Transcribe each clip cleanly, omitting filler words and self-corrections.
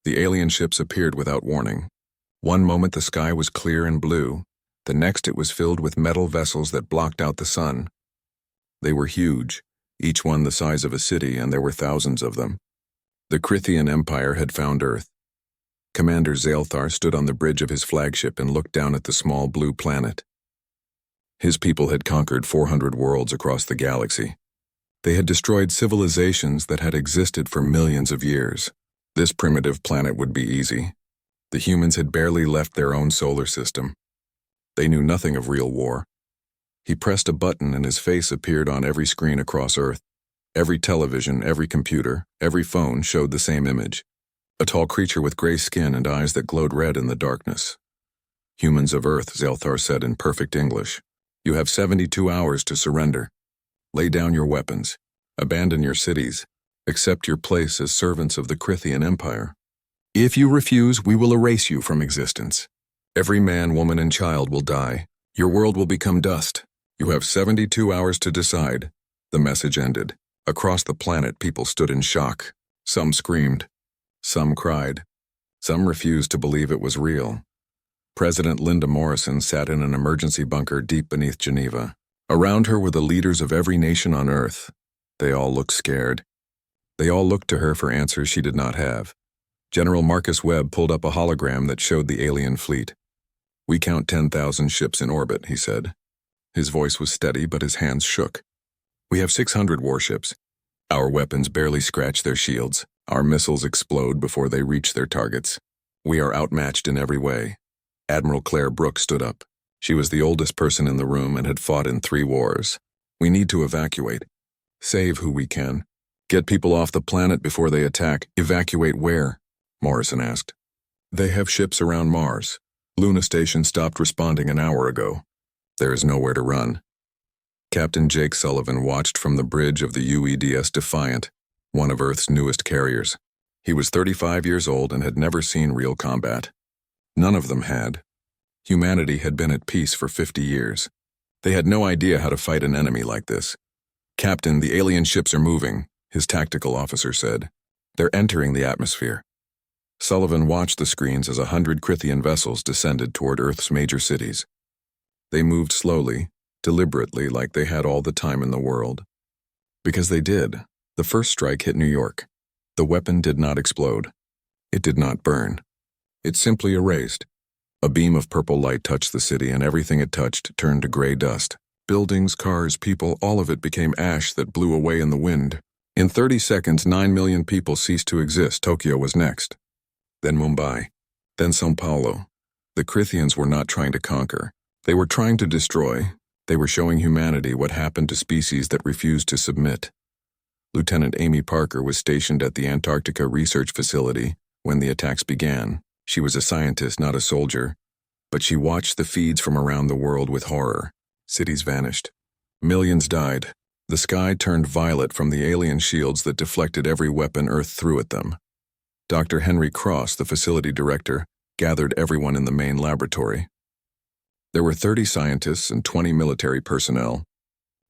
The alien ships appeared without warning. One moment the sky was clear and blue, the next it was filled with metal vessels that blocked out the sun. They were huge, each one the size of a city, and there were thousands of them. The Krithian Empire had found Earth. Commander Zaelthar stood on the bridge of his flagship and looked down at the small blue planet. His people had conquered 400 worlds across the galaxy. They had destroyed civilizations that had existed for millions of years. This primitive planet would be easy. The humans had barely left their own solar system. They knew nothing of real war. He pressed a button and his face appeared on every screen across Earth. Every television, every computer, every phone showed the same image. A tall creature with gray skin and eyes that glowed red in the darkness. "Humans of Earth," Zaelthar said in perfect English. "You have 72 hours to surrender. Lay down your weapons. Abandon your cities. Accept your place as servants of the Krithian Empire. If you refuse, we will erase you from existence. Every man, woman, and child will die. Your world will become dust. You have 72 hours to decide." The message ended. Across the planet, people stood in shock. Some screamed. Some cried. Some refused to believe it was real. President Linda Morrison sat in an emergency bunker deep beneath Geneva. Around her were the leaders of every nation on Earth. They all looked scared. They all looked to her for answers she did not have. General Marcus Webb pulled up a hologram that showed the alien fleet. "We count 10,000 ships in orbit," he said. His voice was steady, but his hands shook. "We have 600 warships. Our weapons barely scratch their shields. Our missiles explode before they reach their targets. We are outmatched in every way." Admiral Claire Brooke stood up. She was the oldest person in the room and had fought in 3 wars. "We need to evacuate. Save who we can. Get people off the planet before they attack." "Evacuate where?" Morrison asked. "They have ships around Mars. Luna Station stopped responding an hour ago. There is nowhere to run." Captain Jake Sullivan watched from the bridge of the UEDS Defiant, one of Earth's newest carriers. He was 35 years old and had never seen real combat. None of them had. Humanity had been at peace for 50 years. They had no idea how to fight an enemy like this. "Captain, the alien ships are moving," his tactical officer said. "They're entering the atmosphere." Sullivan watched the screens as 100 Krithian vessels descended toward Earth's major cities. They moved slowly, deliberately, like they had all the time in the world. Because they did. The first strike hit New York. The weapon did not explode. It did not burn. It simply erased. A beam of purple light touched the city, and everything it touched turned to gray dust. Buildings, cars, people, all of it became ash that blew away in the wind. In 30 seconds, 9 million people ceased to exist. Tokyo was next. Then Mumbai. Then São Paulo. The Krithians were not trying to conquer. They were trying to destroy. They were showing humanity what happened to species that refused to submit. Lieutenant Amy Parker was stationed at the Antarctica Research Facility when the attacks began. She was a scientist, not a soldier, but she watched the feeds from around the world with horror. Cities vanished. Millions died. The sky turned violet from the alien shields that deflected every weapon Earth threw at them. Dr. Henry Cross, the facility director, gathered everyone in the main laboratory. There were 30 scientists and 20 military personnel.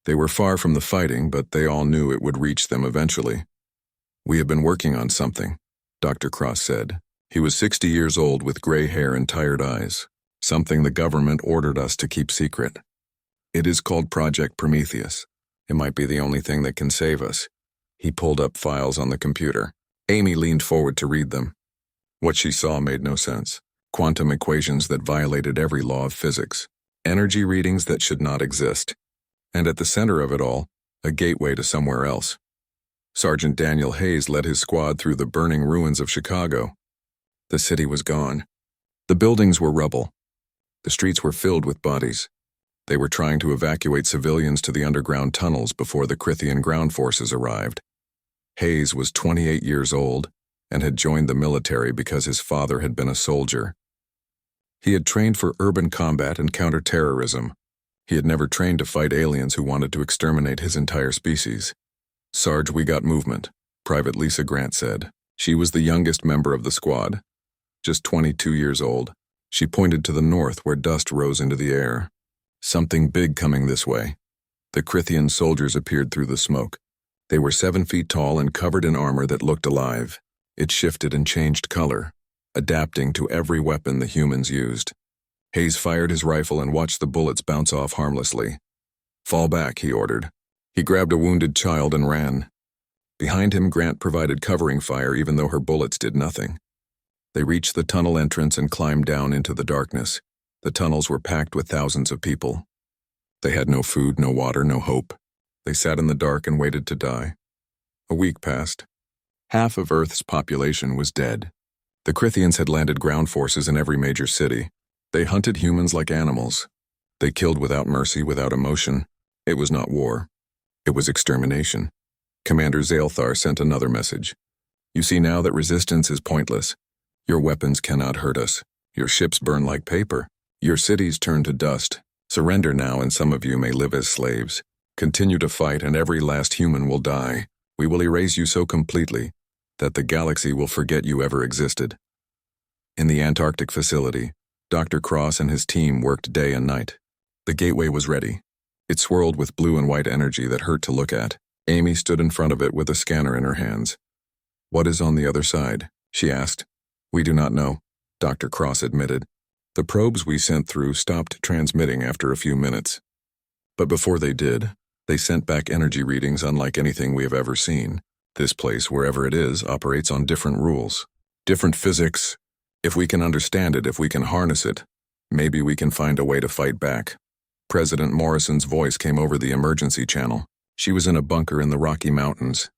They were far from the fighting, but they all knew it would reach them eventually. "We have been working on something," Dr. Cross said. He was 60 years old with gray hair and tired eyes. "Something the government ordered us to keep secret. It is called Project Prometheus. It might be the only thing that can save us." He pulled up files on the computer. Amy leaned forward to read them. What she saw made no sense. Quantum equations that violated every law of physics. Energy readings that should not exist. And at the center of it all, a gateway to somewhere else. Sergeant Daniel Hayes led his squad through the burning ruins of Chicago. The city was gone. The buildings were rubble. The streets were filled with bodies. They were trying to evacuate civilians to the underground tunnels before the Krithian ground forces arrived. Hayes was 28 years old and had joined the military because his father had been a soldier. He had trained for urban combat and counterterrorism. He had never trained to fight aliens who wanted to exterminate his entire species. "Sarge, we got movement," Private Lisa Grant said. She was the youngest member of the squad, just 22 years old. She pointed to the north where dust rose into the air. "Something big coming this way." The Krithian soldiers appeared through the smoke. They were 7 feet tall and covered in armor that looked alive. It shifted and changed color, adapting to every weapon the humans used. Hayes fired his rifle and watched the bullets bounce off harmlessly. "Fall back," he ordered. He grabbed a wounded child and ran. Behind him, Grant provided covering fire even though her bullets did nothing. They reached the tunnel entrance and climbed down into the darkness. The tunnels were packed with thousands of people. They had no food, no water, no hope. They sat in the dark and waited to die. A week passed. Half of Earth's population was dead. The Crithians had landed ground forces in every major city. They hunted humans like animals. They killed without mercy, without emotion. It was not war. It was extermination. Commander Zaelthar sent another message. "You see now that resistance is pointless. Your weapons cannot hurt us. Your ships burn like paper. Your cities turn to dust. Surrender now and some of you may live as slaves. Continue to fight and every last human will die. We will erase you so completely that the galaxy will forget you ever existed." In the Antarctic facility, Dr. Cross and his team worked day and night. The gateway was ready. It swirled with blue and white energy that hurt to look at. Amy stood in front of it with a scanner in her hands. "What is on the other side?" she asked. "We do not know," Dr. Cross admitted. "The probes we sent through stopped transmitting after a few minutes. But before they did, they sent back energy readings unlike anything we have ever seen. This place, wherever it is, operates on different rules, different physics. If we can understand it, if we can harness it, maybe we can find a way to fight back." President Morrison's voice came over the emergency channel. She was in a bunker in the Rocky Mountains,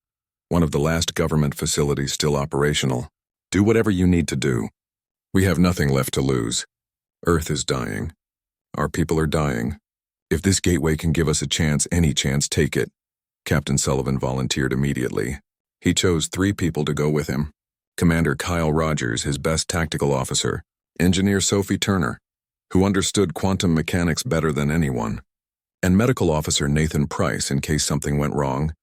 one of the last government facilities still operational. "Do whatever you need to do. We have nothing left to lose. Earth is dying. Our people are dying. If this gateway can give us a chance, any chance, take it." Captain Sullivan volunteered immediately. He chose 3 people to go with him. Commander Kyle Rogers, his best tactical officer, Engineer Sophie Turner, who understood quantum mechanics better than anyone, and Medical Officer Nathan Price in case something went wrong.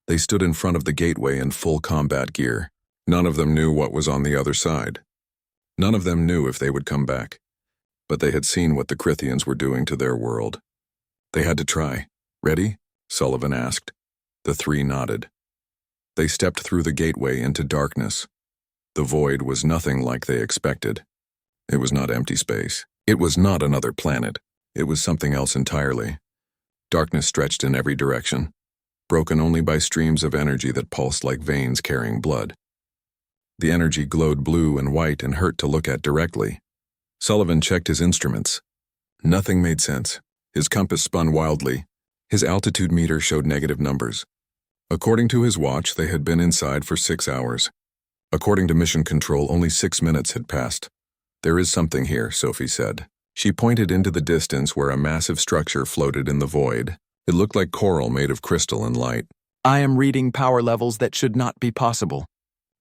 They stood in front of the gateway in full combat gear. None of them knew what was on the other side. None of them knew if they would come back. But they had seen what the Crithians were doing to their world. They had to try. "Ready?" Sullivan asked. The 3 nodded. They stepped through the gateway into darkness. The void was nothing like they expected. It was not empty space. It was not another planet. It was something else entirely. Darkness stretched in every direction, broken only by streams of energy that pulsed like veins carrying blood. The energy glowed blue and white and hurt to look at directly. Sullivan checked his instruments. Nothing made sense. His compass spun wildly. His altitude meter showed negative numbers. According to his watch, they had been inside for 6 hours. According to mission control, only 6 minutes had passed. "There is something here," Sophie said. She pointed into the distance where a massive structure floated in the void. It looked like coral made of crystal and light. "I am reading power levels that should not be possible."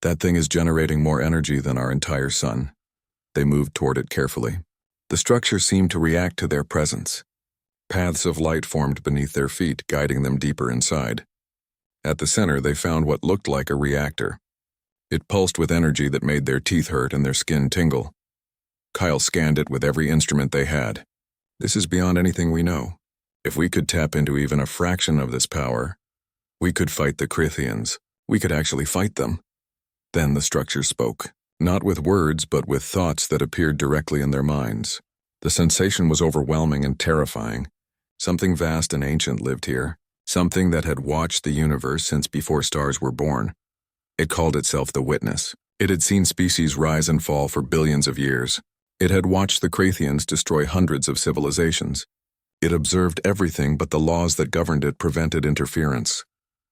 "That thing is generating more energy than our entire sun." They moved toward it carefully. The structure seemed to react to their presence. Paths of light formed beneath their feet, guiding them deeper inside. At the center, they found what looked like a reactor. It pulsed with energy that made their teeth hurt and their skin tingle. Kyle scanned it with every instrument they had. "This is beyond anything we know. If we could tap into even a fraction of this power, we could fight the Crithians. We could actually fight them." Then the structure spoke, not with words but with thoughts that appeared directly in their minds. The sensation was overwhelming and terrifying. Something vast and ancient lived here, something that had watched the universe since before stars were born. It called itself the Witness. It had seen species rise and fall for billions of years. It had watched the Crathians destroy hundreds of civilizations. It observed everything but the laws that governed it prevented interference.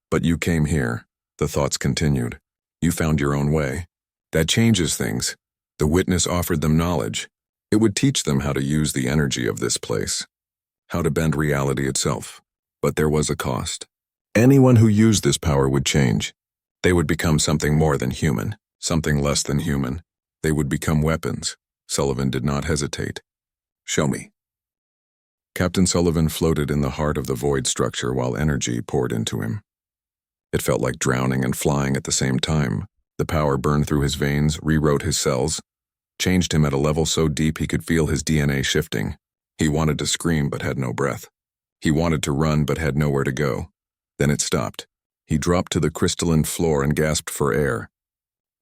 "But you came here," the thoughts continued. "You found your own way. That changes things." The Witness offered them knowledge. It would teach them how to use the energy of this place, how to bend reality itself. But there was a cost. Anyone who used this power would change. They would become something more than human, something less than human. They would become weapons. Sullivan did not hesitate. "Show me." Captain Sullivan floated in the heart of the void structure while energy poured into him. It felt like drowning and flying at the same time. The power burned through his veins, rewrote his cells, changed him at a level so deep he could feel his DNA shifting. He wanted to scream but had no breath. He wanted to run but had nowhere to go. Then it stopped. He dropped to the crystalline floor and gasped for air.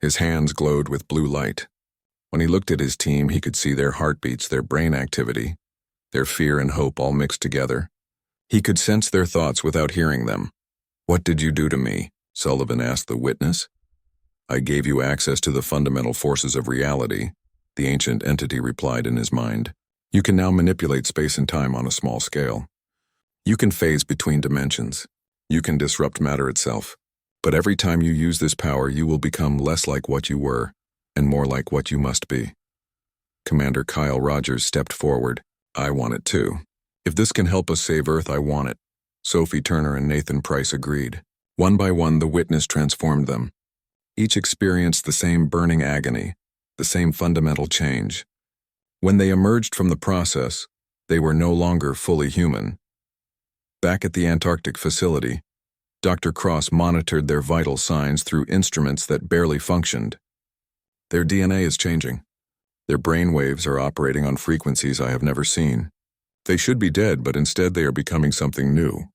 His hands glowed with blue light. When he looked at his team, he could see their heartbeats, their brain activity, their fear and hope all mixed together. He could sense their thoughts without hearing them. "What did you do to me?" Sullivan asked the witness. "I gave you access to the fundamental forces of reality," the ancient entity replied in his mind. "You can now manipulate space and time on a small scale. You can phase between dimensions. You can disrupt matter itself. But every time you use this power, you will become less like what you were, and more like what you must be." Commander Kyle Rogers stepped forward. "I want it too. If this can help us save Earth, I want it." Sophie Turner and Nathan Price agreed. One by one, the witness transformed them. Each experienced the same burning agony, the same fundamental change. When they emerged from the process, they were no longer fully human. Back at the Antarctic facility, Dr. Cross monitored their vital signs through instruments that barely functioned. "Their DNA is changing. Their brain waves are operating on frequencies I have never seen. They should be dead, but instead they are becoming something new."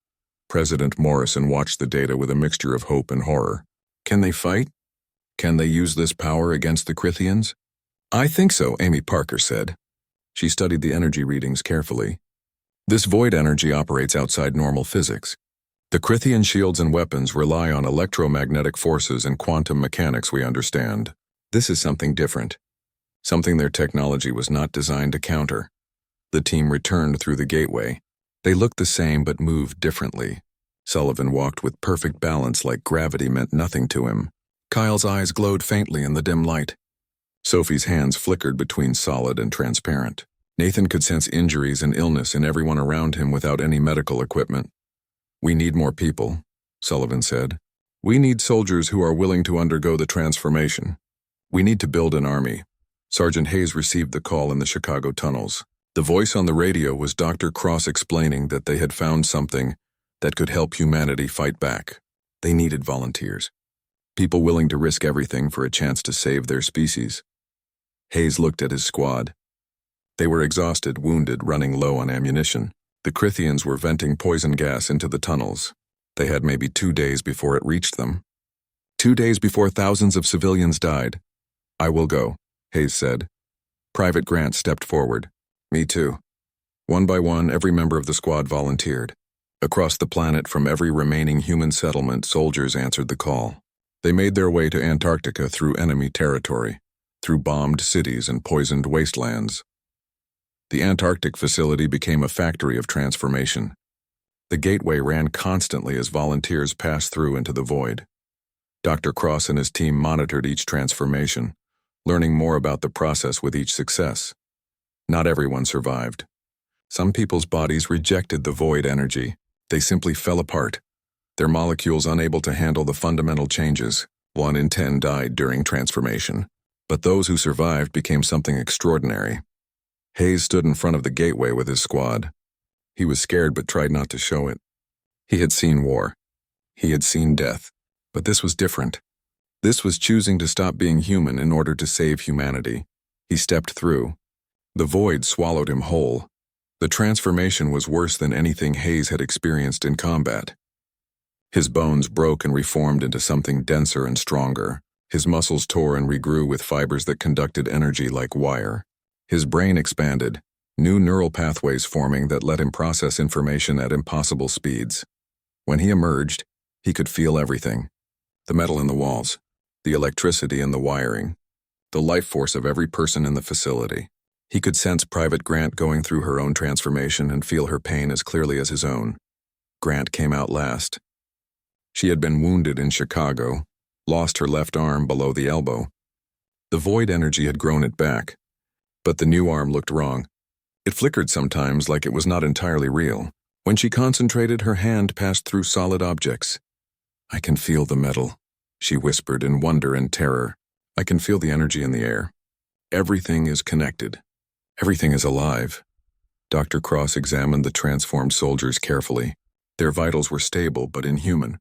President Morrison watched the data with a mixture of hope and horror. "Can they fight? Can they use this power against the Crithians?" "I think so," Amy Parker said. She studied the energy readings carefully. "This void energy operates outside normal physics. The Crithian shields and weapons rely on electromagnetic forces and quantum mechanics we understand. This is something different, something their technology was not designed to counter." The team returned through the gateway. They looked the same but moved differently. Sullivan walked with perfect balance, like gravity meant nothing to him. Kyle's eyes glowed faintly in the dim light. Sophie's hands flickered between solid and transparent. Nathan could sense injuries and illness in everyone around him without any medical equipment. "We need more people," Sullivan said. "We need soldiers who are willing to undergo the transformation. We need to build an army." Sergeant Hayes received the call in the Chicago tunnels. The voice on the radio was Dr. Cross explaining that they had found something that could help humanity fight back. They needed volunteers. People willing to risk everything for a chance to save their species. Hayes looked at his squad. They were exhausted, wounded, running low on ammunition. The Crithians were venting poison gas into the tunnels. They had maybe 2 days before it reached them. 2 days before thousands of civilians died. "I will go," Hayes said. Private Grant stepped forward. "Me too." One by one, every member of the squad volunteered. Across the planet, from every remaining human settlement, soldiers answered the call. They made their way to Antarctica through enemy territory, through bombed cities and poisoned wastelands. The Antarctic facility became a factory of transformation. The gateway ran constantly as volunteers passed through into the void. Dr. Cross and his team monitored each transformation, learning more about the process with each success. Not everyone survived. Some people's bodies rejected the void energy. They simply fell apart, their molecules unable to handle the fundamental changes. 1 in 10 died during transformation. But those who survived became something extraordinary. Hayes stood in front of the gateway with his squad. He was scared but tried not to show it. He had seen war. He had seen death. But this was different. This was choosing to stop being human in order to save humanity. He stepped through. The void swallowed him whole. The transformation was worse than anything Hayes had experienced in combat. His bones broke and reformed into something denser and stronger. His muscles tore and regrew with fibers that conducted energy like wire. His brain expanded, new neural pathways forming that let him process information at impossible speeds. When he emerged, he could feel everything. The metal in the walls, the electricity in the wiring, the life force of every person in the facility. He could sense Private Grant going through her own transformation and feel her pain as clearly as his own. Grant came out last. She had been wounded in Chicago, lost her left arm below the elbow. The void energy had grown it back, but the new arm looked wrong. It flickered sometimes like it was not entirely real. When she concentrated, her hand passed through solid objects. "I can feel the metal," she whispered in wonder and terror. "I can feel the energy in the air. Everything is connected. Everything is alive." Dr. Cross examined the transformed soldiers carefully. Their vitals were stable but inhuman.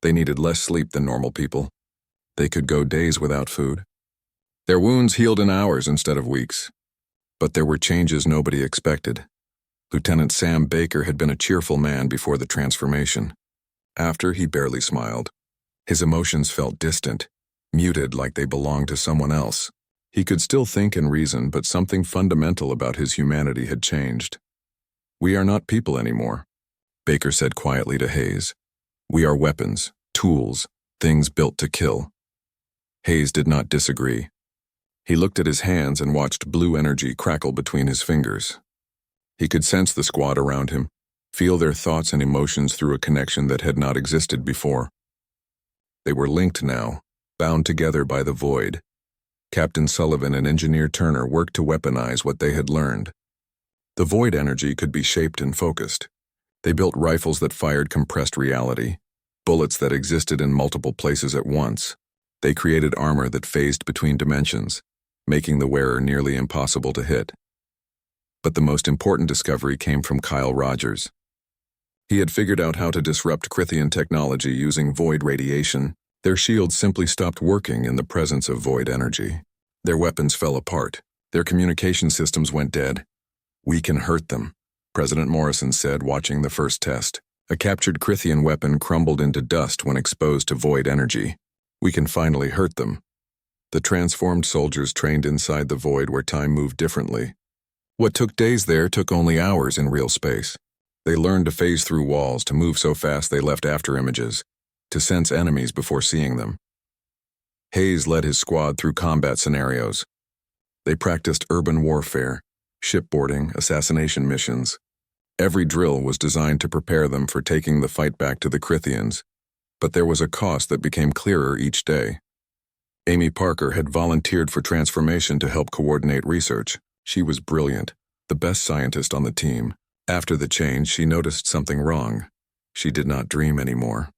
They needed less sleep than normal people. They could go days without food. Their wounds healed in hours instead of weeks. But there were changes nobody expected. Lieutenant Sam Baker had been a cheerful man before the transformation. After, he barely smiled. His emotions felt distant. muted like they belonged to someone else. He could still think and reason, but something fundamental about his humanity had changed. "We are not people anymore," Baker said quietly to Hayes. "We are weapons, tools, things built to kill." Hayes did not disagree. He looked at his hands and watched blue energy crackle between his fingers. He could sense the squad around him, feel their thoughts and emotions through a connection that had not existed before. They were linked now, bound together by the void. Captain Sullivan and Engineer Turner worked to weaponize what they had learned. The void energy could be shaped and focused. They built rifles that fired compressed reality, bullets that existed in multiple places at once. They created armor that phased between dimensions, making the wearer nearly impossible to hit. But the most important discovery came from Kyle Rogers. He had figured out how to disrupt Crithian technology using void radiation. Their shields simply stopped working in the presence of void energy. Their weapons fell apart. Their communication systems went dead. "We can hurt them," President Morrison said, watching the first test. A captured Crithian weapon crumbled into dust when exposed to void energy. "We can finally hurt them." The transformed soldiers trained inside the void where time moved differently. What took days there took only hours in real space. They learned to phase through walls, to move so fast they left after images, to sense enemies before seeing them. Hayes led his squad through combat scenarios. They practiced urban warfare, shipboarding, assassination missions. Every drill was designed to prepare them for taking the fight back to the Crithians, but there was a cost that became clearer each day. Amy Parker had volunteered for transformation to help coordinate research. She was brilliant, the best scientist on the team. After the change, she noticed something wrong. She did not dream anymore.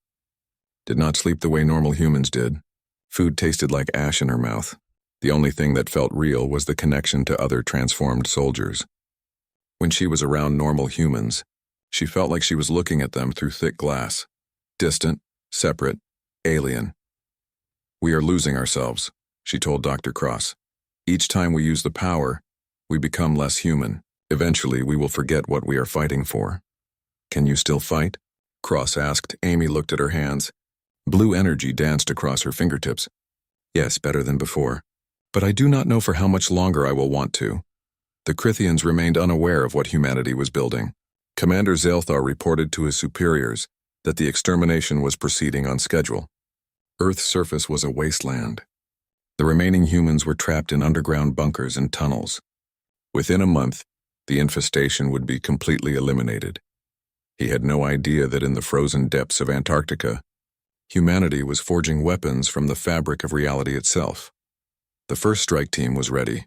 Did not sleep the way normal humans did. Food tasted like ash in her mouth. The only thing that felt real was the connection to other transformed soldiers. When she was around normal humans, she felt like she was looking at them through thick glass. Distant, separate, alien. "We are losing ourselves," she told Dr. Cross. "Each time we use the power, we become less human. Eventually, we will forget what we are fighting for." "Can you still fight?" Cross asked. Amy looked at her hands. Blue energy danced across her fingertips. "Yes, better than before. But I do not know for how much longer I will want to." The Crithians remained unaware of what humanity was building. Commander Zelthar reported to his superiors that the extermination was proceeding on schedule. Earth's surface was a wasteland. The remaining humans were trapped in underground bunkers and tunnels. Within a month, the infestation would be completely eliminated. He had no idea that in the frozen depths of Antarctica, humanity was forging weapons from the fabric of reality itself. The first strike team was ready.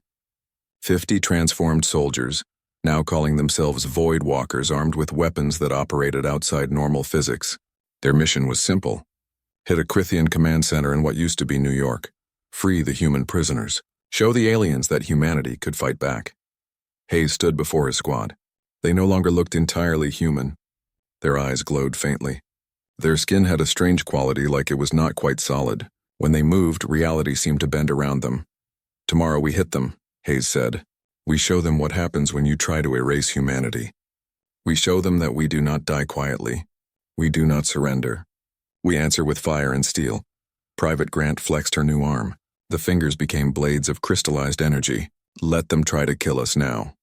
50 transformed soldiers, now calling themselves Void Walkers, armed with weapons that operated outside normal physics. Their mission was simple: hit a Crithian command center in what used to be New York, free the human prisoners, show the aliens that humanity could fight back. Hayes stood before his squad. They no longer looked entirely human. Their eyes glowed faintly. Their skin had a strange quality, like it was not quite solid. When they moved, reality seemed to bend around them. "Tomorrow we hit them," Hayes said. "We show them what happens when you try to erase humanity. We show them that we do not die quietly. We do not surrender. We answer with fire and steel." Private Grant flexed her new arm. The fingers became blades of crystallized energy. "Let them try to kill us now."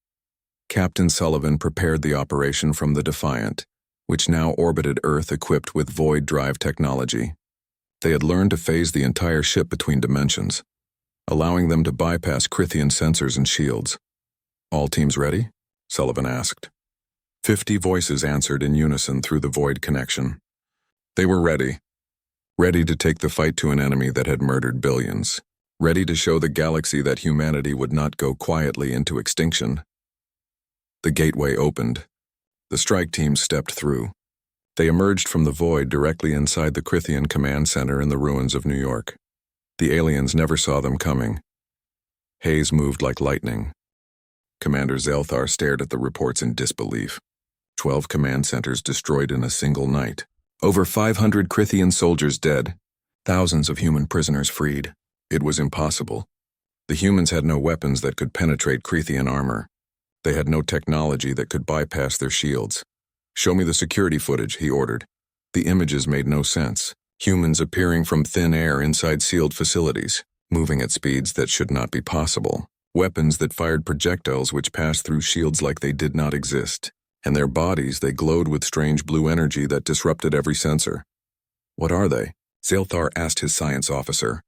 Captain Sullivan prepared the operation from the Defiant, which now orbited Earth equipped with void drive technology. They had learned to phase the entire ship between dimensions, allowing them to bypass Crithian sensors and shields. "All teams ready?" Sullivan asked. 50 voices answered in unison through the void connection. They were ready. Ready to take the fight to an enemy that had murdered billions. Ready to show the galaxy that humanity would not go quietly into extinction. The gateway opened. The strike team stepped through. They emerged from the void directly inside the Crithian command center in the ruins of New York. The aliens never saw them coming. Hayes moved like lightning. Commander Zelthar stared at the reports in disbelief. 12 command centers destroyed in a single night. Over 500 Crithian soldiers dead. Thousands of human prisoners freed. It was impossible. The humans had no weapons that could penetrate Crithian armor. They had no technology that could bypass their shields. "Show me the security footage," he ordered. The images made no sense. Humans appearing from thin air inside sealed facilities, moving at speeds that should not be possible. Weapons that fired projectiles which passed through shields like they did not exist. And their bodies, they glowed with strange blue energy that disrupted every sensor. What are they? Zalthar asked his science officer.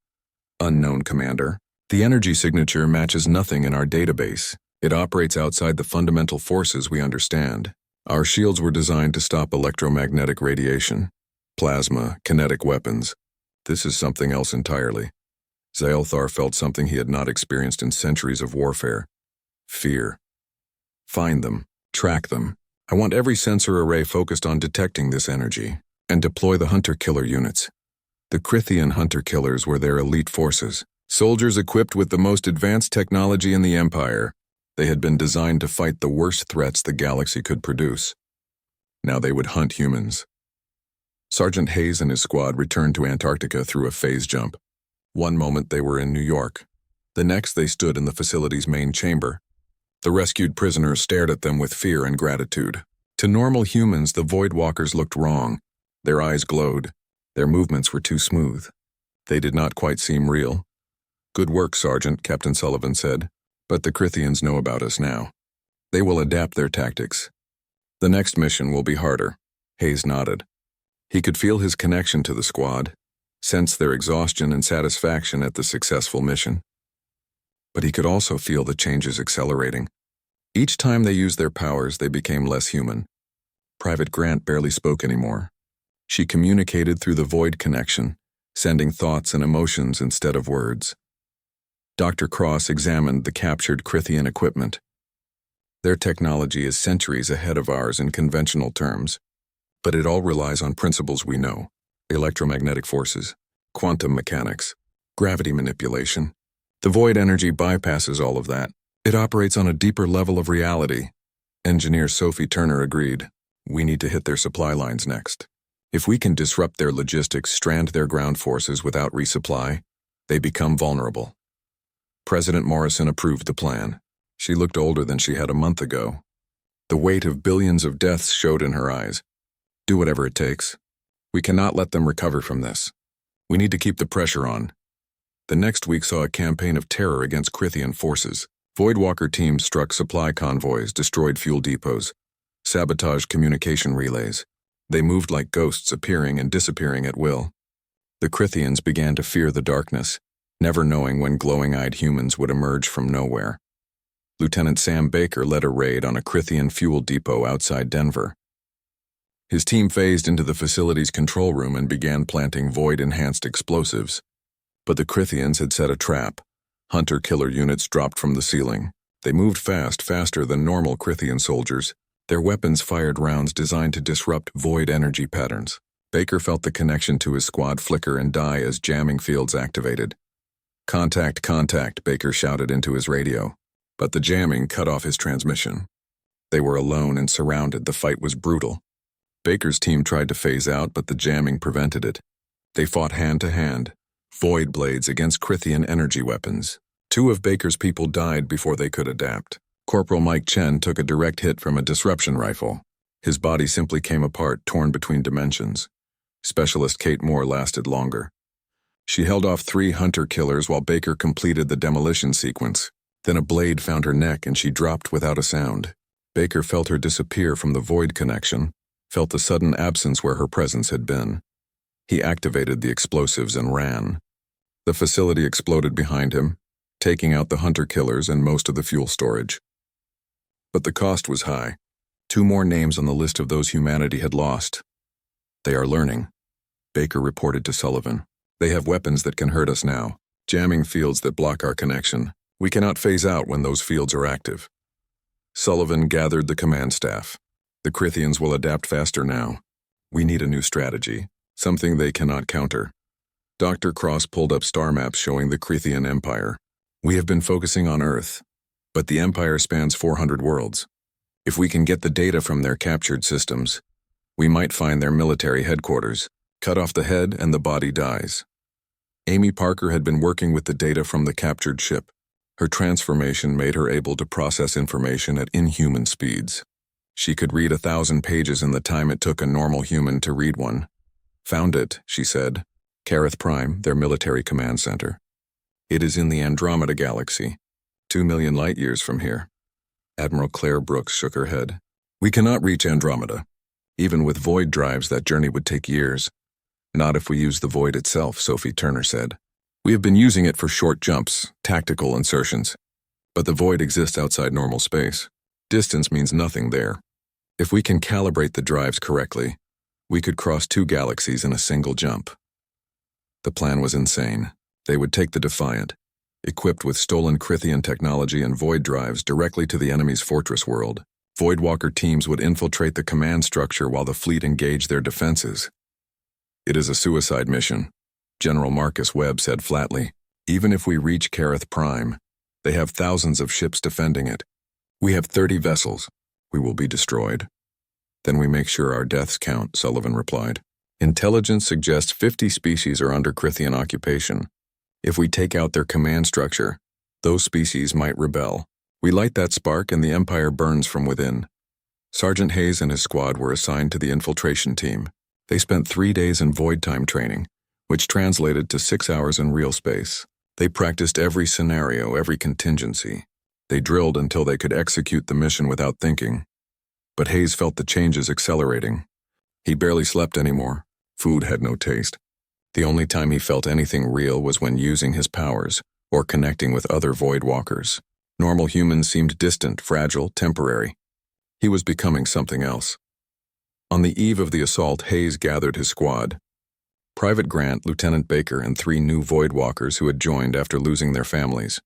Unknown, Commander. The energy signature matches nothing in our database. It operates outside the fundamental forces we understand. Our shields were designed to stop electromagnetic radiation, plasma, kinetic weapons. This is something else entirely. Zalthar felt something he had not experienced in centuries of warfare. Fear. Find them. Track them. I want every sensor array focused on detecting this energy, and deploy the hunter-killer units. The Krithian hunter-killers were their elite forces, soldiers equipped with the most advanced technology in the Empire. They had been designed to fight the worst threats the galaxy could produce. Now they would hunt humans. Sergeant Hayes and his squad returned to Antarctica through a phase jump. One moment they were in New York. The next they stood in the facility's main chamber. The rescued prisoners stared at them with fear and gratitude. To normal humans, the Void Walkers looked wrong. Their eyes glowed. Their movements were too smooth. They did not quite seem real. Good work, Sergeant, Captain Sullivan said. But the Krithians know about us now. They will adapt their tactics. The next mission will be harder. Hayes nodded. He could feel his connection to the squad, sense their exhaustion and satisfaction at the successful mission. But he could also feel the changes accelerating. Each time they used their powers, they became less human. Private Grant barely spoke anymore. She communicated through the void connection, sending thoughts and emotions instead of words. Dr. Cross examined the captured Krithian equipment. Their technology is centuries ahead of ours in conventional terms, but it all relies on principles we know: electromagnetic forces, quantum mechanics, gravity manipulation. The void energy bypasses all of that. It operates on a deeper level of reality. Engineer Sophie Turner agreed. We need to hit their supply lines next. If we can disrupt their logistics, strand their ground forces without resupply, they become vulnerable. President Morrison approved the plan. She looked older than she had a month ago. The weight of billions of deaths showed in her eyes. Do whatever it takes. We cannot let them recover from this. We need to keep the pressure on. The next week saw a campaign of terror against Krithian forces. Voidwalker teams struck supply convoys, destroyed fuel depots, sabotaged communication relays. They moved like ghosts, appearing and disappearing at will. The Krithians began to fear the darkness, never knowing when glowing-eyed humans would emerge from nowhere. Lieutenant Sam Baker led a raid on a Krithian fuel depot outside Denver. His team phased into the facility's control room and began planting void-enhanced explosives. But the Krithians had set a trap. Hunter-killer units dropped from the ceiling. They moved fast, faster than normal Krithian soldiers. Their weapons fired rounds designed to disrupt void energy patterns. Baker felt the connection to his squad flicker and die as jamming fields activated. Contact, contact, Baker shouted into his radio. But the jamming cut off his transmission. They were alone and surrounded. The fight was brutal. Baker's team tried to phase out, but the jamming prevented it. They fought hand to hand, void blades against Krithian energy weapons. 2 of Baker's people died before they could adapt. Corporal Mike Chen took a direct hit from a disruption rifle. His body simply came apart, torn between dimensions. Specialist Kate Moore lasted longer. She held off 3 hunter-killers while Baker completed the demolition sequence. Then a blade found her neck and she dropped without a sound. Baker felt her disappear from the void connection, felt the sudden absence where her presence had been. He activated the explosives and ran. The facility exploded behind him, taking out the hunter-killers and most of the fuel storage. But the cost was high. 2 more names on the list of those humanity had lost. They are learning, Baker reported to Sullivan. They have weapons that can hurt us now, jamming fields that block our connection. We cannot phase out when those fields are active. Sullivan gathered the command staff. The Krithians will adapt faster now. We need a new strategy, something they cannot counter. Dr. Cross pulled up star maps showing the Krithian Empire. We have been focusing on Earth, but the Empire spans 400 worlds. If we can get the data from their captured systems, we might find their military headquarters. Cut off the head and the body dies. Amy Parker had been working with the data from the captured ship. Her transformation made her able to process information at inhuman speeds. She could read 1,000 pages in the time it took a normal human to read one. Found it, she said. Careth Prime, their military command center. It is in the Andromeda Galaxy, 2 million light-years from here. Admiral Claire Brooks shook her head. We cannot reach Andromeda. Even with void drives, that journey would take years. Not if we use the void itself, Sophie Turner said. We have been using it for short jumps, tactical insertions. But the void exists outside normal space. Distance means nothing there. If we can calibrate the drives correctly, we could cross 2 galaxies in a single jump. The plan was insane. They would take the Defiant, equipped with stolen Crithian technology and void drives, directly to the enemy's fortress world. Voidwalker teams would infiltrate the command structure while the fleet engaged their defenses. It is a suicide mission, General Marcus Webb said flatly. Even if we reach Careth Prime, they have thousands of ships defending it. We have 30 vessels. We will be destroyed. Then we make sure our deaths count, Sullivan replied. Intelligence suggests 50 species are under Crithian occupation. If we take out their command structure, those species might rebel. We light that spark and the Empire burns from within. Sergeant Hayes and his squad were assigned to the infiltration team. They spent 3 days in void time training, which translated to 6 hours in real space. They practiced every scenario, every contingency. They drilled until they could execute the mission without thinking. But Hayes felt the changes accelerating. He barely slept anymore. Food had no taste. The only time he felt anything real was when using his powers or connecting with other void walkers. Normal humans seemed distant, fragile, temporary. He was becoming something else. On the eve of the assault, Hayes gathered his squad. Private Grant, Lieutenant Baker, and 3 new void walkers who had joined after losing their families.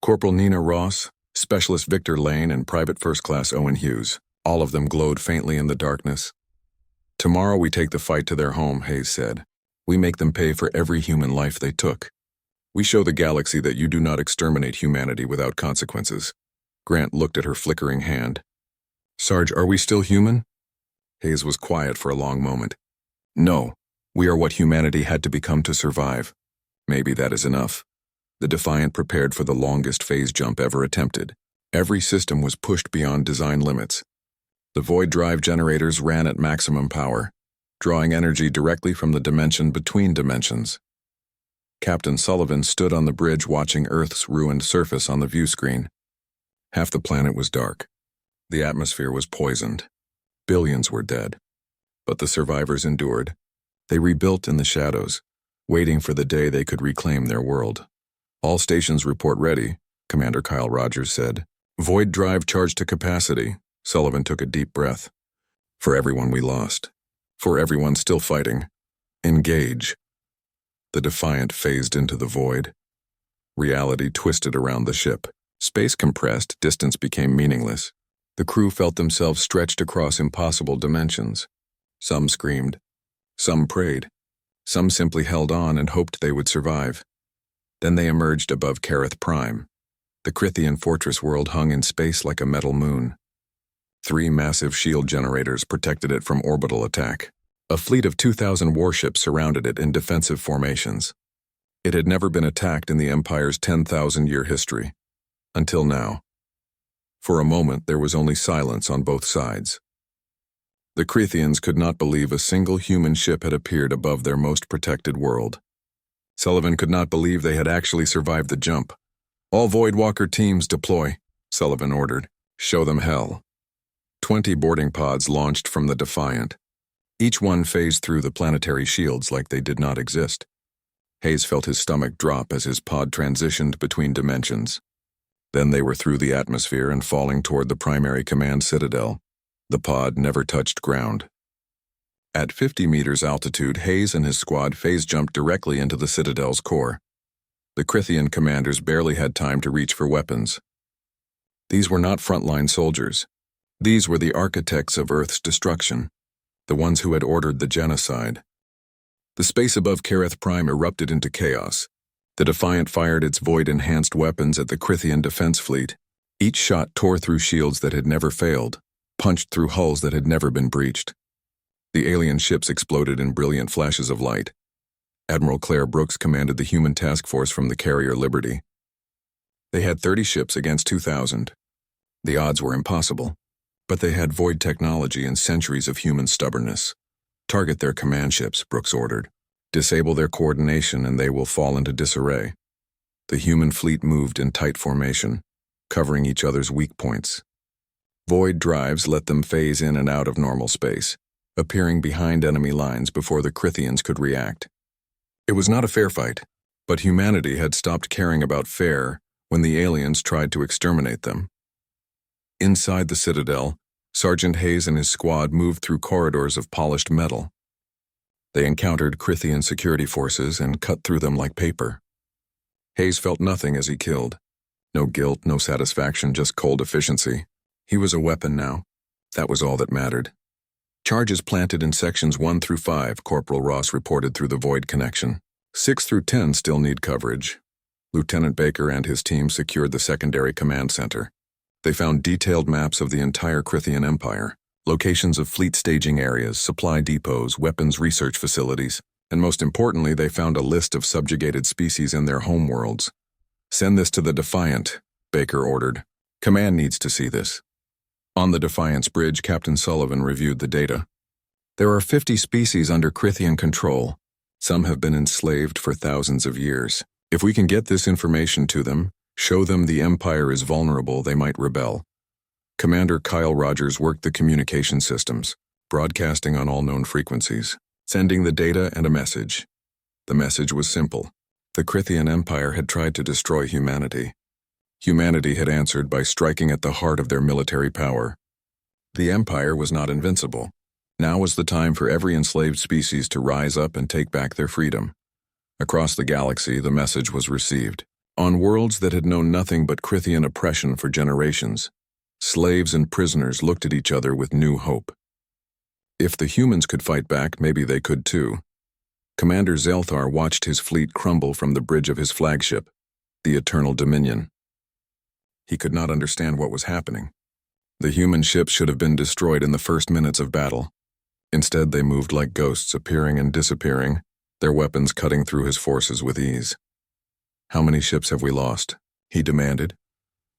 Corporal Nina Ross, Specialist Victor Lane, and Private First Class Owen Hughes. All of them glowed faintly in the darkness. Tomorrow we take the fight to their home, Hayes said. We make them pay for every human life they took. We show the galaxy that you do not exterminate humanity without consequences. Grant looked at her flickering hand. Sarge, are we still human? Hayes was quiet for a long moment. No, we are what humanity had to become to survive. Maybe that is enough. The Defiant prepared for the longest phase jump ever attempted. Every system was pushed beyond design limits. The void drive generators ran at maximum power, drawing energy directly from the dimension between dimensions. Captain Sullivan stood on the bridge watching Earth's ruined surface on the view screen. Half the planet was dark. The atmosphere was poisoned. Billions were dead. But the survivors endured. They rebuilt in the shadows, waiting for the day they could reclaim their world. All stations report ready, Commander Kyle Rogers said. Void drive charged to capacity. Sullivan took a deep breath. For everyone we lost. For everyone still fighting. Engage. The Defiant phased into the void. Reality twisted around the ship. Space compressed, distance became meaningless. The crew felt themselves stretched across impossible dimensions. Some screamed. Some prayed. Some simply held on and hoped they would survive. Then they emerged above Careth Prime. The Crithian fortress world hung in space like a metal moon. 3 massive shield generators protected it from orbital attack. A fleet of 2,000 warships surrounded it in defensive formations. It had never been attacked in the Empire's 10,000-year history. Until now. For a moment, there was only silence on both sides. The Crithians could not believe a single human ship had appeared above their most protected world. Sullivan could not believe they had actually survived the jump. All Voidwalker teams deploy, Sullivan ordered. Show them hell. 20 boarding pods launched from the Defiant. Each one phased through the planetary shields like they did not exist. Hayes felt his stomach drop as his pod transitioned between dimensions. Then they were through the atmosphere and falling toward the primary command citadel. The pod never touched ground. At 50 meters altitude, Hayes and his squad phase-jumped directly into the citadel's core. The Crithian commanders barely had time to reach for weapons. These were not frontline soldiers. These were the architects of Earth's destruction, the ones who had ordered the genocide. The space above Careth Prime erupted into chaos. The Defiant fired its void-enhanced weapons at the Crithian defense fleet. Each shot tore through shields that had never failed, punched through hulls that had never been breached. The alien ships exploded in brilliant flashes of light. Admiral Claire Brooks commanded the human task force from the carrier Liberty. They had 30 ships against 2,000. The odds were impossible, but they had void technology and centuries of human stubbornness. Target their command ships, Brooks ordered. Disable their coordination and they will fall into disarray. The human fleet moved in tight formation, covering each other's weak points. Void drives let them phase in and out of normal space, appearing behind enemy lines before the Crithians could react. It was not a fair fight, but humanity had stopped caring about fair when the aliens tried to exterminate them. Inside the Citadel, Sergeant Hayes and his squad moved through corridors of polished metal. They encountered Crithian security forces and cut through them like paper. Hayes felt nothing as he killed. No guilt, no satisfaction, just cold efficiency. He was a weapon now. That was all that mattered. Charges planted in sections 1 through 5, Corporal Ross reported through the void connection. 6 through 10 still need coverage. Lieutenant Baker and his team secured the secondary command center. They found detailed maps of the entire Crithian Empire, locations of fleet staging areas, supply depots, weapons research facilities, and most importantly, they found a list of subjugated species in their homeworlds. Send this to the Defiant, Baker ordered. Command needs to see this. On the Defiant's bridge, Captain Sullivan reviewed the data. There are 50 species under Crithian control. Some have been enslaved for thousands of years. If we can get this information to them, show them the Empire is vulnerable, they might rebel. Commander Kyle Rogers worked the communication systems, broadcasting on all known frequencies, sending the data and a message. The message was simple. The Crithian Empire had tried to destroy humanity. Humanity had answered by striking at the heart of their military power. The Empire was not invincible. Now was the time for every enslaved species to rise up and take back their freedom. Across the galaxy, the message was received. On worlds that had known nothing but Crithian oppression for generations, slaves and prisoners looked at each other with new hope. If the humans could fight back, maybe they could too. Commander Zelthar watched his fleet crumble from the bridge of his flagship, the Eternal Dominion. He could not understand what was happening. The human ships should have been destroyed in the first minutes of battle. Instead, they moved like ghosts, appearing and disappearing, their weapons cutting through his forces with ease. How many ships have we lost? He demanded.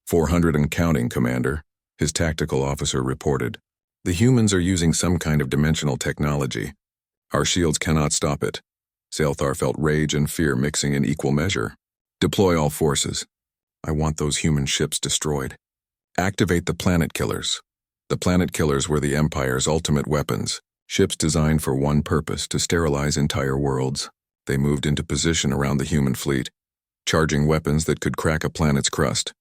400 and counting, Commander, his tactical officer reported. The humans are using some kind of dimensional technology. Our shields cannot stop it. Zelthar felt rage and fear mixing in equal measure. Deploy all forces. I want those human ships destroyed. Activate the planet killers. The planet killers were the Empire's ultimate weapons, ships designed for one purpose, to sterilize entire worlds. They moved into position around the human fleet, charging weapons that could crack a planet's crust.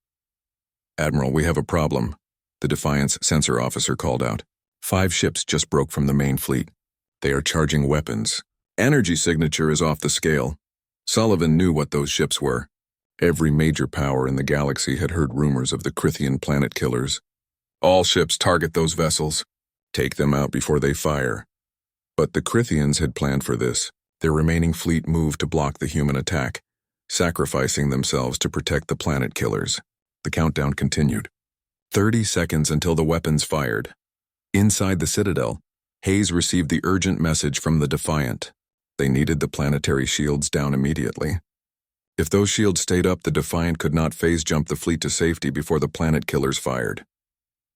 Admiral, we have a problem, the Defiance sensor officer called out. 5 ships just broke from the main fleet. They are charging weapons. Energy signature is off the scale. Sullivan knew what those ships were. Every major power in the galaxy had heard rumors of the Crithian planet killers. All ships target those vessels. Take them out before they fire. But the Crithians had planned for this. Their remaining fleet moved to block the human attack, sacrificing themselves to protect the planet killers. The countdown continued. 30 seconds until the weapons fired. Inside the Citadel, Hayes received the urgent message from the Defiant. They needed the planetary shields down immediately. If those shields stayed up, the Defiant could not phase jump the fleet to safety before the planet killers fired.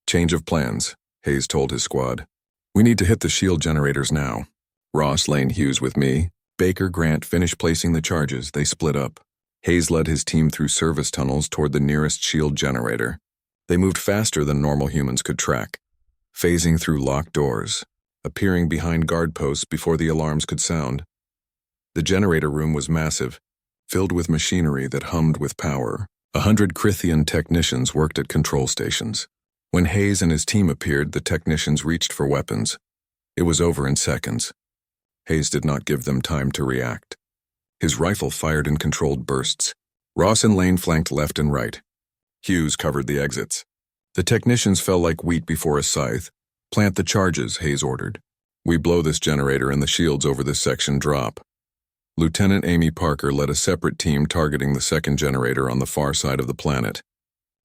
Change of plans, Hayes told his squad. We need to hit the shield generators now. Ross, Lane, Hughes with me. Baker, Grant finished placing the charges. They split up. Hayes led his team through service tunnels toward the nearest shield generator. They moved faster than normal humans could track, phasing through locked doors, appearing behind guard posts before the alarms could sound. The generator room was massive, filled with machinery that hummed with power. 100 Crithian technicians worked at control stations. When Hayes and his team appeared, the technicians reached for weapons. It was over in seconds. Hayes did not give them time to react. His rifle fired in controlled bursts. Ross and Lane flanked left and right. Hughes covered the exits. The technicians fell like wheat before a scythe. Plant the charges, Hayes ordered. We blow this generator and the shields over this section drop. Lieutenant Amy Parker led a separate team targeting the second generator on the far side of the planet.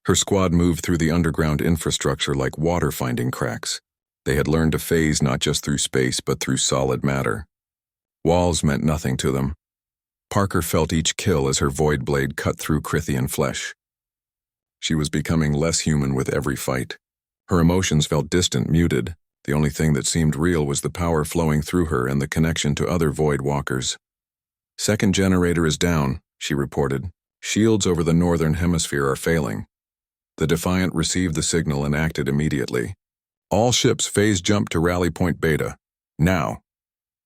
Her squad moved through the underground infrastructure like water finding cracks. They had learned to phase not just through space but through solid matter. Walls meant nothing to them. Parker felt each kill as her void blade cut through Crithian flesh. She was becoming less human with every fight. Her emotions felt distant, muted, The only thing that seemed real was the power flowing through her and the connection to other Void Walkers. "Second generator is down," she reported. "Shields over the northern hemisphere are failing." The Defiant received the signal and acted immediately. "All ships phase jump to rally point Beta. Now."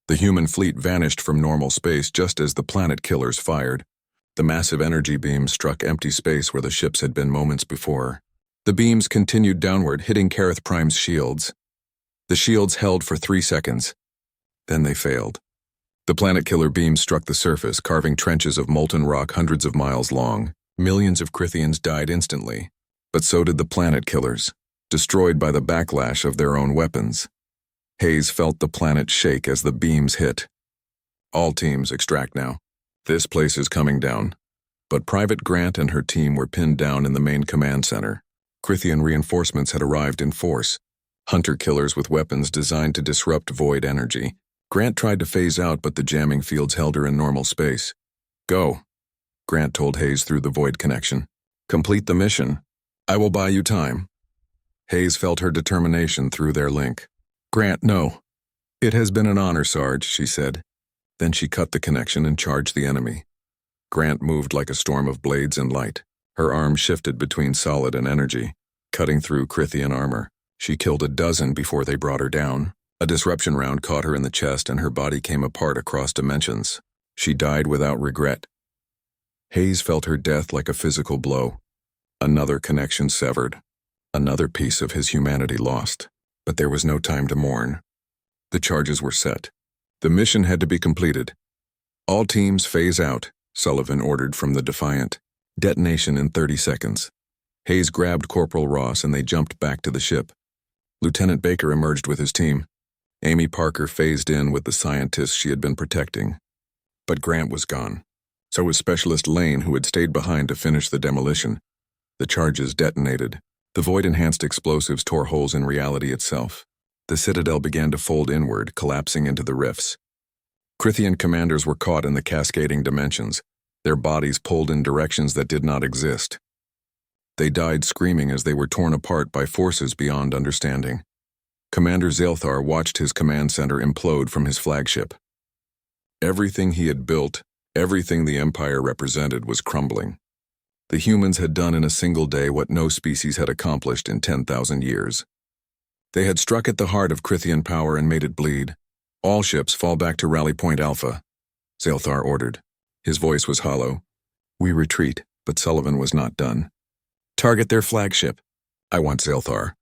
The human fleet vanished from normal space just as the planet killers fired. The massive energy beams struck empty space where the ships had been moments before. The beams continued downward, hitting Kareth Prime's shields. The shields held for 3 seconds. Then they failed. The planet killer beams struck the surface, carving trenches of molten rock hundreds of miles long. Millions of Krithians died instantly. But so did the planet killers, destroyed by the backlash of their own weapons. Hayes felt the planet shake as the beams hit. "All teams, extract now. This place is coming down." But Private Grant and her team were pinned down in the main command center. Krithian reinforcements had arrived in force. Hunter-killers with weapons designed to disrupt void energy. Grant tried to phase out, but the jamming fields held her in normal space. "Go," Grant told Hayes through the void connection. "Complete the mission. I will buy you time." Hayes felt her determination through their link. "Grant, no. It has been an honor, Sarge," she said. Then she cut the connection and charged the enemy. Grant moved like a storm of blades and light. Her arms shifted between solid and energy, cutting through Krithian armor. She killed a dozen before they brought her down. A disruption round caught her in the chest and her body came apart across dimensions. She died without regret. Hayes felt her death like a physical blow. Another connection severed. Another piece of his humanity lost. But there was no time to mourn. The charges were set. The mission had to be completed. "All teams phase out," Sullivan ordered from the Defiant. "Detonation in 30 seconds. Hayes grabbed Corporal Ross and they jumped back to the ship. Lieutenant Baker emerged with his team. Amy Parker phased in with the scientists she had been protecting. But Grant was gone. So was Specialist Lane, who had stayed behind to finish the demolition. The charges detonated. The void-enhanced explosives tore holes in reality itself. The Citadel began to fold inward, collapsing into the rifts. Krithian commanders were caught in the cascading dimensions, their bodies pulled in directions that did not exist. They died screaming as they were torn apart by forces beyond understanding. Commander Zalthar watched his command center implode from his flagship. Everything he had built, everything the Empire represented, was crumbling. The humans had done in a single day what no species had accomplished in 10,000 years. They had struck at the heart of Krithian power and made it bleed. "All ships fall back to Rally Point Alpha," Zalthar ordered. His voice was hollow. "We retreat," but Sullivan was not done. "Target their flagship." "I want Zalthar."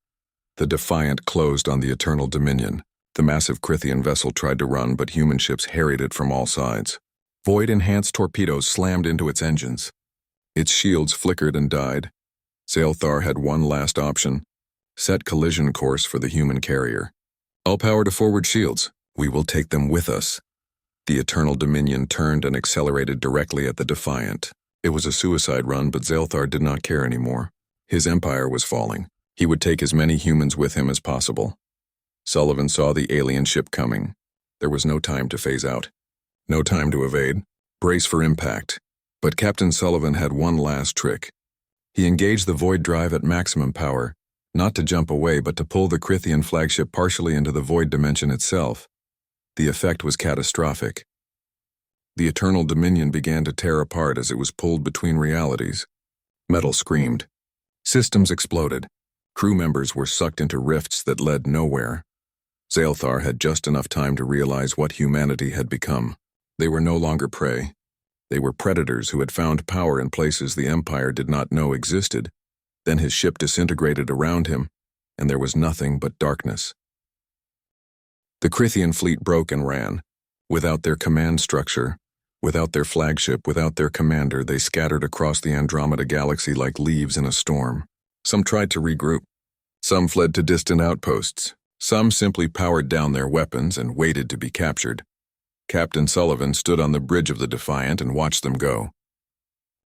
The Defiant closed on the Eternal Dominion. The massive Krithian vessel tried to run, but human ships harried it from all sides. Void-enhanced torpedoes slammed into its engines. Its shields flickered and died. Zalthar had one last option: set collision course for the human carrier. "All power to forward shields. We will take them with us." The Eternal Dominion turned and accelerated directly at the Defiant. It was a suicide run, but Zalthar did not care anymore. His empire was falling. He would take as many humans with him as possible. Sullivan saw the alien ship coming. There was no time to phase out. No time to evade. Brace for impact. But Captain Sullivan had one last trick. He engaged the void drive at maximum power, not to jump away but to pull the Krithian flagship partially into the void dimension itself. The effect was catastrophic. The Eternal Dominion began to tear apart as it was pulled between realities. Metal screamed. Systems exploded. Crew members were sucked into rifts that led nowhere. Zalthar had just enough time to realize what humanity had become. They were no longer prey. They were predators who had found power in places the Empire did not know existed. Then his ship disintegrated around him, and there was nothing but darkness. The Krithian fleet broke and ran. Without their command structure, without their flagship, without their commander, they scattered across the Andromeda galaxy like leaves in a storm. Some tried to regroup. Some fled to distant outposts. Some simply powered down their weapons and waited to be captured. Captain Sullivan stood on the bridge of the Defiant and watched them go.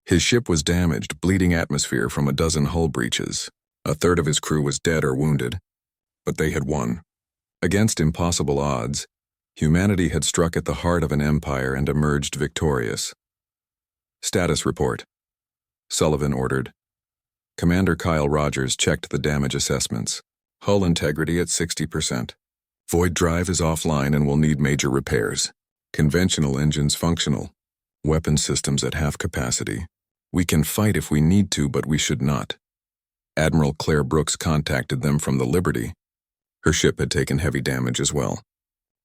His ship was damaged, bleeding atmosphere from a dozen hull breaches. A third of his crew was dead or wounded. But they had won. Against impossible odds, humanity had struck at the heart of an empire and emerged victorious. "Status report," Sullivan ordered. Commander Kyle Rogers checked the damage assessments. Hull integrity at 60%. Void drive is offline and will need major repairs. Conventional engines functional. Weapon systems at half capacity. We can fight if we need to, but we should not. Admiral Claire Brooks contacted them from the Liberty. Her ship had taken heavy damage as well.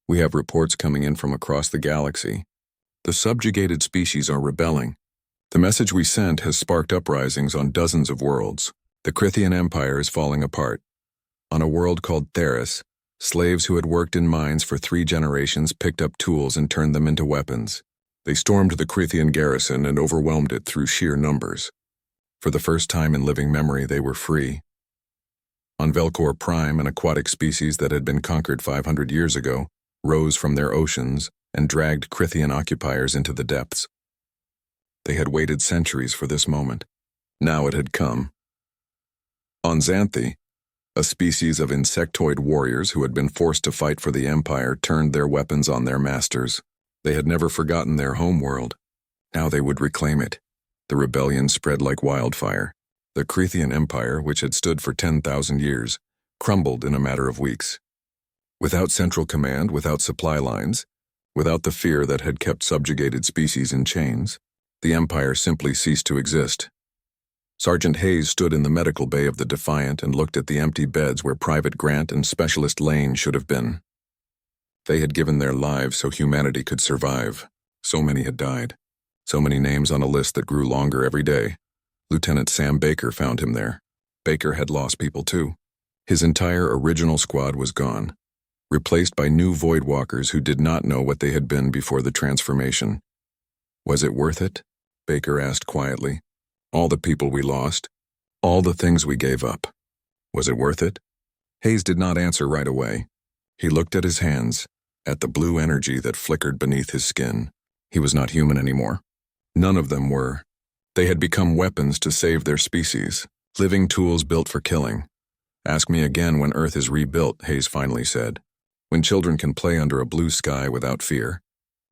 We have reports coming in from across the galaxy. The subjugated species are rebelling. The message we sent has sparked uprisings on dozens of worlds. The Crithian Empire is falling apart. On a world called Theris, slaves who had worked in mines for 3 generations picked up tools and turned them into weapons. They stormed the Crithian garrison and overwhelmed it through sheer numbers. For the first time in living memory, they were free. On Velcor Prime, an aquatic species that had been conquered 500 years ago, rose from their oceans and dragged Crithian occupiers into the depths. They had waited centuries for this moment. Now it had come. On Xanthi, a species of insectoid warriors who had been forced to fight for the Empire turned their weapons on their masters. They had never forgotten their homeworld. Now they would reclaim it. The rebellion spread like wildfire. The Crithian Empire, which had stood for 10,000 years, crumbled in a matter of weeks. Without central command, without supply lines, without the fear that had kept subjugated species in chains, the Empire simply ceased to exist. Sergeant Hayes stood in the medical bay of the Defiant and looked at the empty beds where Private Grant and Specialist Lane should have been. They had given their lives so humanity could survive. So many had died. So many names on a list that grew longer every day. Lieutenant Sam Baker found him there. Baker had lost people too. His entire original squad was gone, replaced by new Voidwalkers who did not know what they had been before the transformation. Was it worth it? Baker asked quietly. All the people we lost, all the things we gave up. Was it worth it? Hayes did not answer right away. He looked at his hands, at the blue energy that flickered beneath his skin. He was not human anymore. None of them were. They had become weapons to save their species, living tools built for killing. Ask me again when Earth is rebuilt, Hayes finally said. When children can play under a blue sky without fear.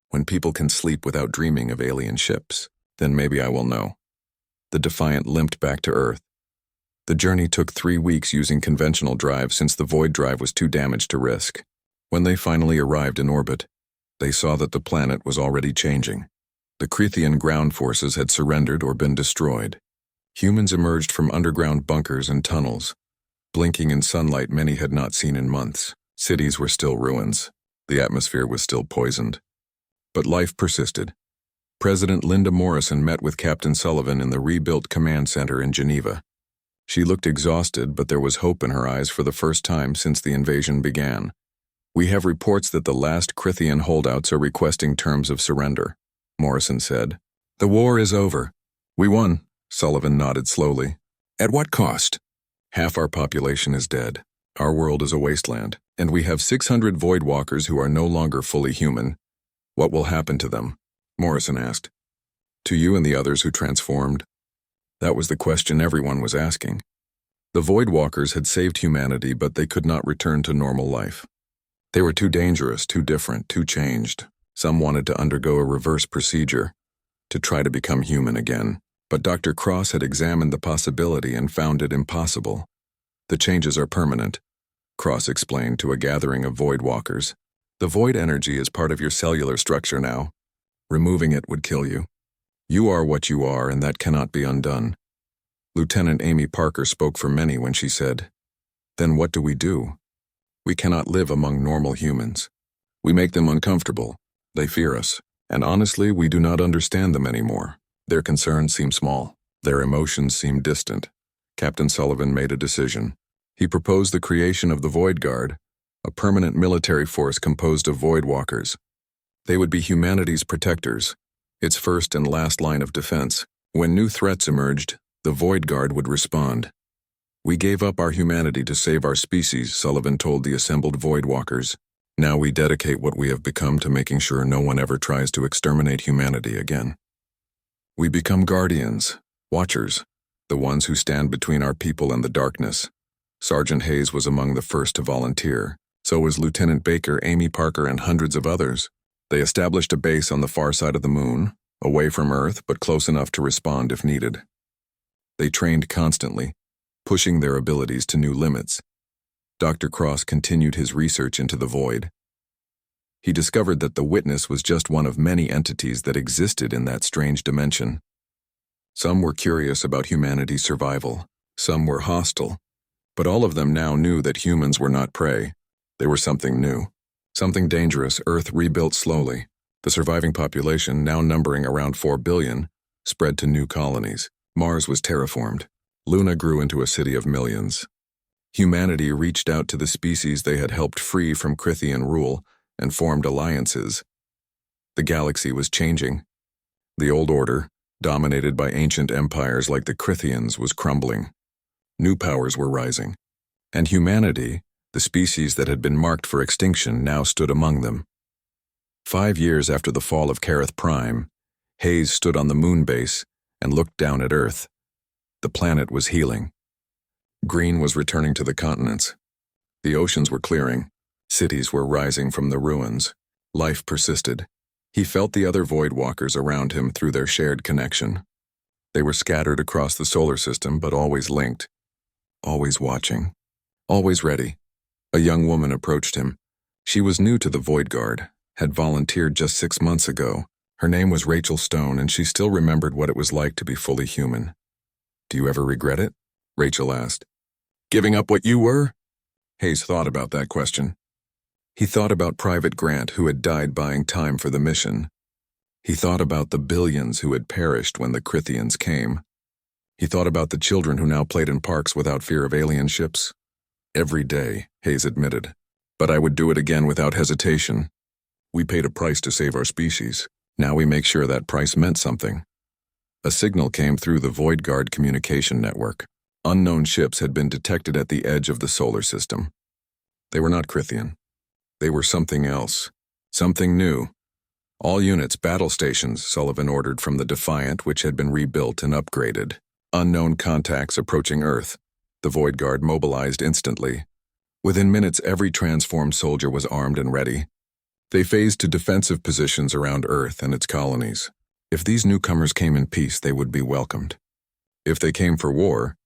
When people can sleep without dreaming of alien ships. Then maybe I will know. The Defiant limped back to Earth. The journey took 3 weeks using conventional drive since the void drive was too damaged to risk. When they finally arrived in orbit, they saw that the planet was already changing. The Crithian ground forces had surrendered or been destroyed. Humans emerged from underground bunkers and tunnels, blinking in sunlight many had not seen in months. Cities were still ruins. The atmosphere was still poisoned. But life persisted. President Linda Morrison met with Captain Sullivan in the rebuilt command center in Geneva. She looked exhausted, but there was hope in her eyes for the first time since the invasion began. We have reports that the last Crithian holdouts are requesting terms of surrender, Morrison said. The war is over. We won, Sullivan nodded slowly. At what cost? Half our population is dead. Our world is a wasteland, and we have 600 Voidwalkers who are no longer fully human. What will happen to them? Morrison asked. To you and the others who transformed? That was the question everyone was asking. The Voidwalkers had saved humanity, but they could not return to normal life. They were too dangerous, too different, too changed. Some wanted to undergo a reverse procedure, to try to become human again. But Dr. Cross had examined the possibility and found it impossible. The changes are permanent, Cross explained to a gathering of Voidwalkers. The void energy is part of your cellular structure now. Removing it would kill you. You are what you are, and that cannot be undone. Lieutenant Amy Parker spoke for many when she said, Then what do? We cannot live among normal humans. We make them uncomfortable. They fear us. And honestly, we do not understand them anymore. Their concerns seem small. Their emotions seem distant. Captain Sullivan made a decision. He proposed the creation of the Void Guard, a permanent military force composed of Voidwalkers. They would be humanity's protectors, its first and last line of defense. When new threats emerged, the Void Guard would respond. We gave up our humanity to save our species, Sullivan told the assembled Voidwalkers. Now we dedicate what we have become to making sure no one ever tries to exterminate humanity again. We become guardians, watchers, the ones who stand between our people and the darkness. Sergeant Hayes was among the first to volunteer. So was Lieutenant Baker, Amy Parker, and hundreds of others. They established a base on the far side of the moon, away from Earth but close enough to respond if needed. They trained constantly, pushing their abilities to new limits. Dr. Cross continued his research into the void. He discovered that the Witness was just one of many entities that existed in that strange dimension. Some were curious about humanity's survival, some were hostile, but all of them now knew that humans were not prey. They were something new, something dangerous. Earth rebuilt slowly. The surviving population, now numbering around 4 billion, spread to new colonies. Mars was terraformed. Luna grew into a city of millions. Humanity reached out to the species they had helped free from Crithian rule and formed alliances. The galaxy was changing. The old order, dominated by ancient empires like the Crithians, was crumbling. New powers were rising. And humanity, the species that had been marked for extinction, now stood among them. 5 years after the fall of Carith Prime, Hayes stood on the moon base and looked down at Earth. The planet was healing. Green was returning to the continents. The oceans were clearing. Cities were rising from the ruins. Life persisted. He felt the other Void Walkers around him through their shared connection. They were scattered across the solar system, but always linked. Always watching. Always ready. A young woman approached him. She was new to the Void Guard, had volunteered just 6 months ago. Her name was Rachel Stone, and she still remembered what it was like to be fully human. "Do you ever regret it?" Rachel asked. "Giving up what you were?" Hayes thought about that question. He thought about Private Grant, who had died buying time for the mission. He thought about the billions who had perished when the Crithians came. He thought about the children who now played in parks without fear of alien ships. "Every day," Hayes admitted. "But I would do it again without hesitation. We paid a price to save our species. Now we make sure that price meant something." A signal came through the Void Guard communication network. Unknown ships had been detected at the edge of the solar system. They were not Crithian. They were something else. Something new. "All units, battle stations," Sullivan ordered from the Defiant, which had been rebuilt and upgraded. Unknown contacts approaching Earth. The Void Guard mobilized instantly. Within minutes, every transformed soldier was armed and ready. They phased to defensive positions around Earth and its colonies. If these newcomers came in peace, they would be welcomed. If they came for war,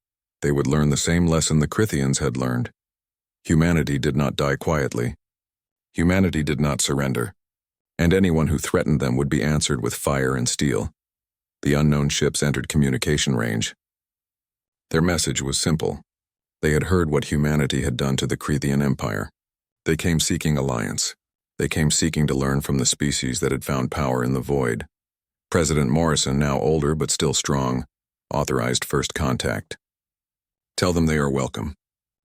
they would learn the same lesson the Crithians had learned. Humanity did not die quietly. Humanity did not surrender. And anyone who threatened them would be answered with fire and steel. The unknown ships entered communication range. Their message was simple. They had heard what humanity had done to the Crithian Empire. They came seeking alliance. They came seeking to learn from the species that had found power in the void. President Morrison, now older but still strong, authorized first contact. "Tell them they are welcome,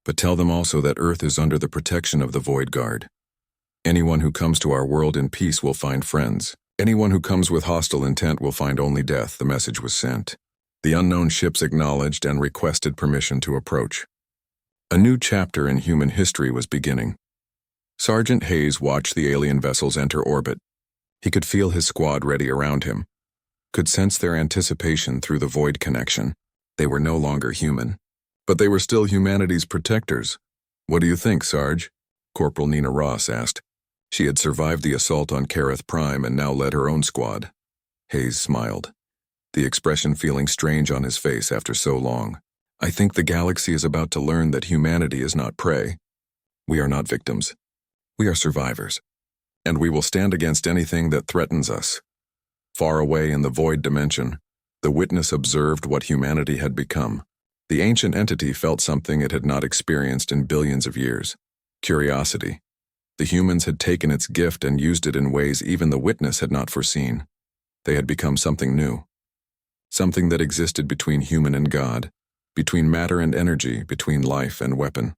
but tell them also that Earth is under the protection of the Void Guard. Anyone who comes to our world in peace will find friends. Anyone who comes with hostile intent will find only death." The message was sent. The unknown ships acknowledged and requested permission to approach. A new chapter in human history was beginning. Sergeant Hayes watched the alien vessels enter orbit. He could feel his squad ready around him, could sense their anticipation through the void connection. They were no longer human, but they were still humanity's protectors. "What do you think, Sarge?" Corporal Nina Ross asked. She had survived the assault on Carith Prime and now led her own squad. Hayes smiled, the expression feeling strange on his face after so long. "I think the galaxy is about to learn that humanity is not prey. We are not victims. We are survivors. And we will stand against anything that threatens us." Far away in the void dimension, the Witness observed what humanity had become. The ancient entity felt something it had not experienced in billions of years. Curiosity. The humans had taken its gift and used it in ways even the Witness had not foreseen. They had become something new. Something that existed between human and God, between matter and energy, between life and weapon.